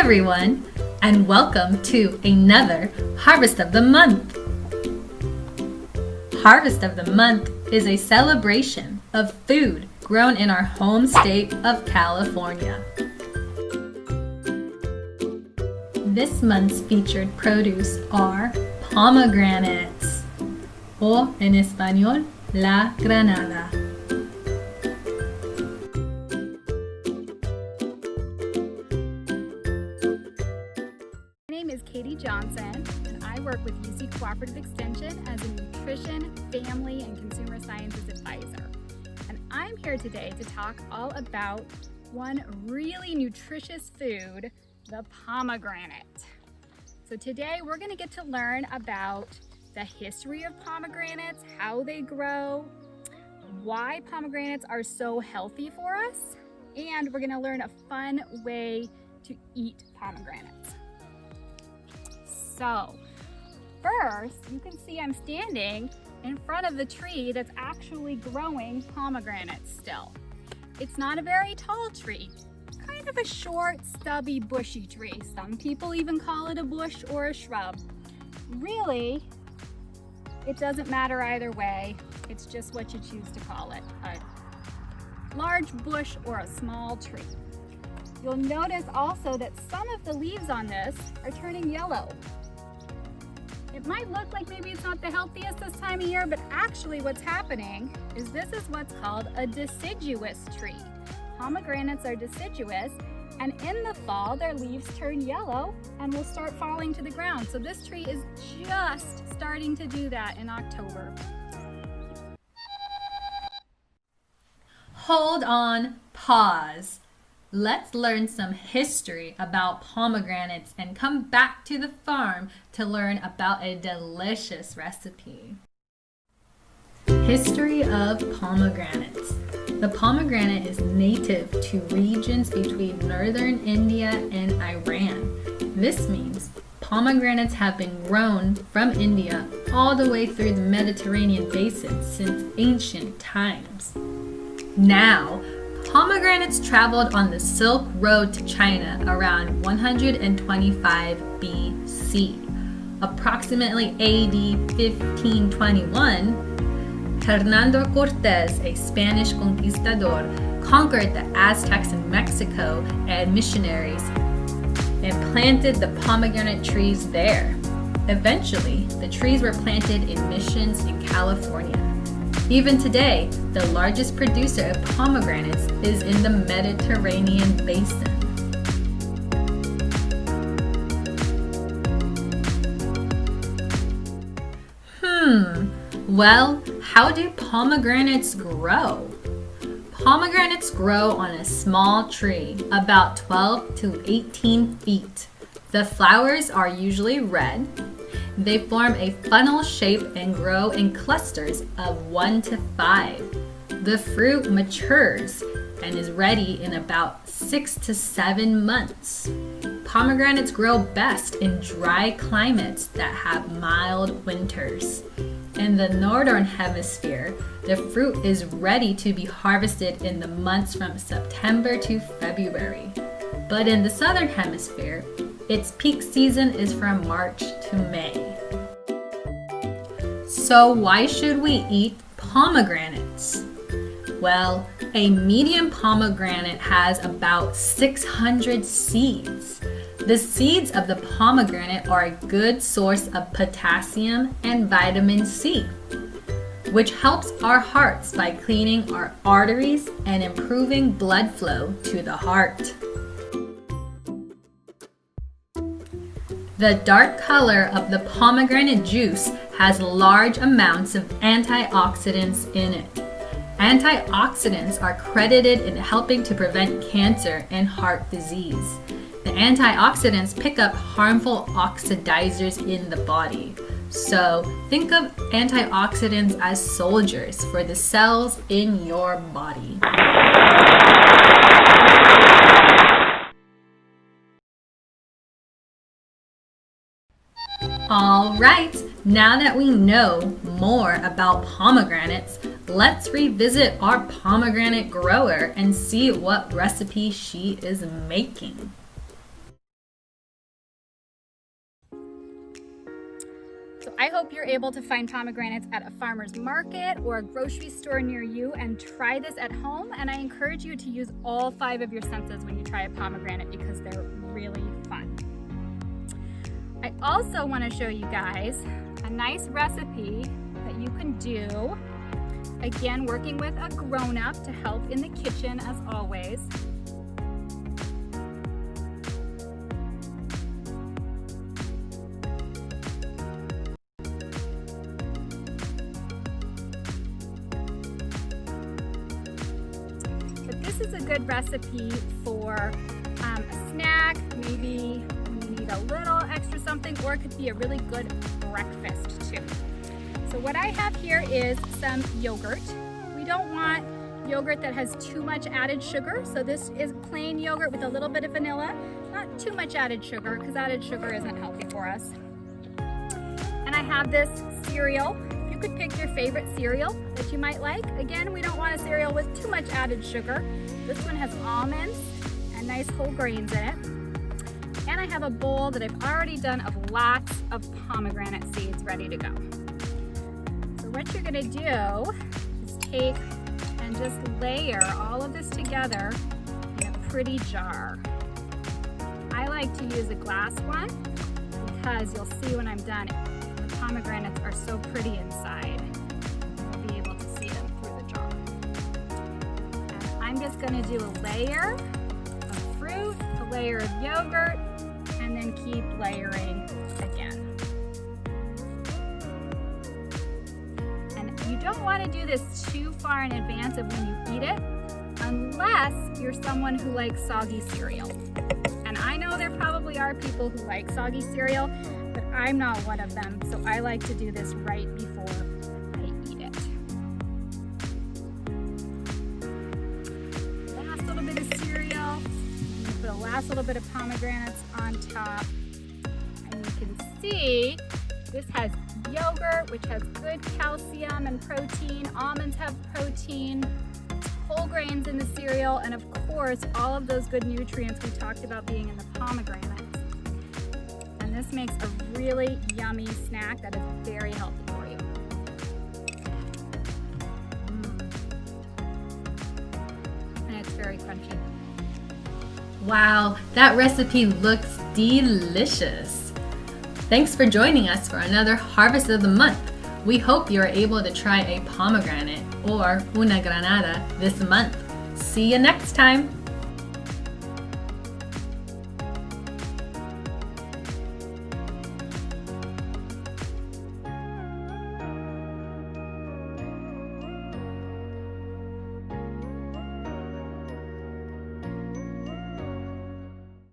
everyone, and welcome to another Harvest of the Month. Harvest of the Month is a celebration of food grown in our home state of California. This month's featured produce are pomegranates, o en español, la granada. My name is Katie Johnson, and I work with UC Cooperative Extension as a nutrition, family, and consumer sciences advisor. And I'm here today to talk all about one really nutritious food, the pomegranate. So today we're going to get to learn about the history of pomegranates, how they grow, why pomegranates are so healthy for us, and we're going to learn a fun way to eat pomegranates. So first, you can see I'm standing in front of the tree that's actually growing pomegranates still. It's not a very tall tree, kind of a short, stubby, bushy tree. Some people even call it a bush or a shrub. Really, it doesn't matter either way. It's just what you choose to call it, a large bush or a small tree. You'll notice also that some of the leaves on this are turning yellow. It might look like maybe it's not the healthiest this time of year, but actually what's happening is this is what's called a deciduous tree. Pomegranates are deciduous, and in the fall their leaves turn yellow and will start falling to the ground. So this tree is just starting to do that in October. Hold on, pause. Let's learn some history about pomegranates and come back to the farm to learn about a delicious recipe. History of pomegranates. The pomegranate is native to regions between northern India and Iran. This means pomegranates have been grown from India all the way through the Mediterranean basin since ancient times. Now, pomegranates traveled on the Silk Road to China around 125 BC. Approximately AD 1521, Hernando Cortés, a Spanish conquistador, conquered the Aztecs in Mexico and missionaries and planted the pomegranate trees there. Eventually, the trees were planted in missions in California. Even today, the largest producer of pomegranates is in the Mediterranean basin. Well, how do pomegranates grow? Pomegranates grow on a small tree, about 12 to 18 feet. The flowers are usually red. They form a funnel shape and grow in clusters of 1 to 5. The fruit matures and is ready in about 6 to 7 months. Pomegranates grow best in dry climates that have mild winters. In the northern hemisphere, the fruit is ready to be harvested in the months from September to February. But in the southern hemisphere, its peak season is from March to May. So why should we eat pomegranates? Well, a medium pomegranate has about 600 seeds. The seeds of the pomegranate are a good source of potassium and vitamin C, which helps our hearts by cleaning our arteries and improving blood flow to the heart. The dark color of the pomegranate juice has large amounts of antioxidants in it. Antioxidants are credited in helping to prevent cancer and heart disease. The antioxidants pick up harmful oxidizers in the body. So think of antioxidants as soldiers for the cells in your body. All right, now that we know more about pomegranates, let's revisit our pomegranate grower and see what recipe she is making. So I hope you're able to find pomegranates at a farmer's market or a grocery store near you and try this at home. And I encourage you to use all 5 of your senses when you try a pomegranate because they're really fun. I also want to show you guys a nice recipe that you can do. Again, working with a grown-up to help in the kitchen as always. This is a good recipe for a snack, maybe when you need a little extra something, or it could be a really good breakfast too. So what I have here is some yogurt. We don't want yogurt that has too much added sugar, so this is plain yogurt with a little bit of vanilla, not too much added sugar because added sugar isn't healthy for us. And I have this cereal. You could pick your favorite cereal that you might like. Again, we don't want a cereal with too much added sugar. This one has almonds and nice whole grains in it. And I have a bowl that I've already done of lots of pomegranate seeds ready to go. So what you're gonna do is take and just layer all of this together in a pretty jar. I like to use a glass one because you'll see when I'm done, the pomegranates are so pretty inside. You'll be able to see them through the jar. And I'm just gonna do a layer of fruit, a layer of yogurt, and then keep layering again. And you don't want to do this too far in advance of when you eat it, unless you're someone who likes soggy cereal. And I know there probably are people who like soggy cereal, but I'm not one of them, so I like to do this right before I eat it. Last little bit of cereal, put the last little bit of pomegranates on top, and you can see this has yogurt, which has good calcium and protein. Almonds have protein, whole grains in the cereal, and of course all of those good nutrients we talked about being in the pomegranates. And this makes a really yummy snack that is very healthy for you. And it's very crunchy. Wow, that recipe looks delicious. Thanks for joining us for another Harvest of the Month. We hope you are able to try a pomegranate or una granada this month. See you next time.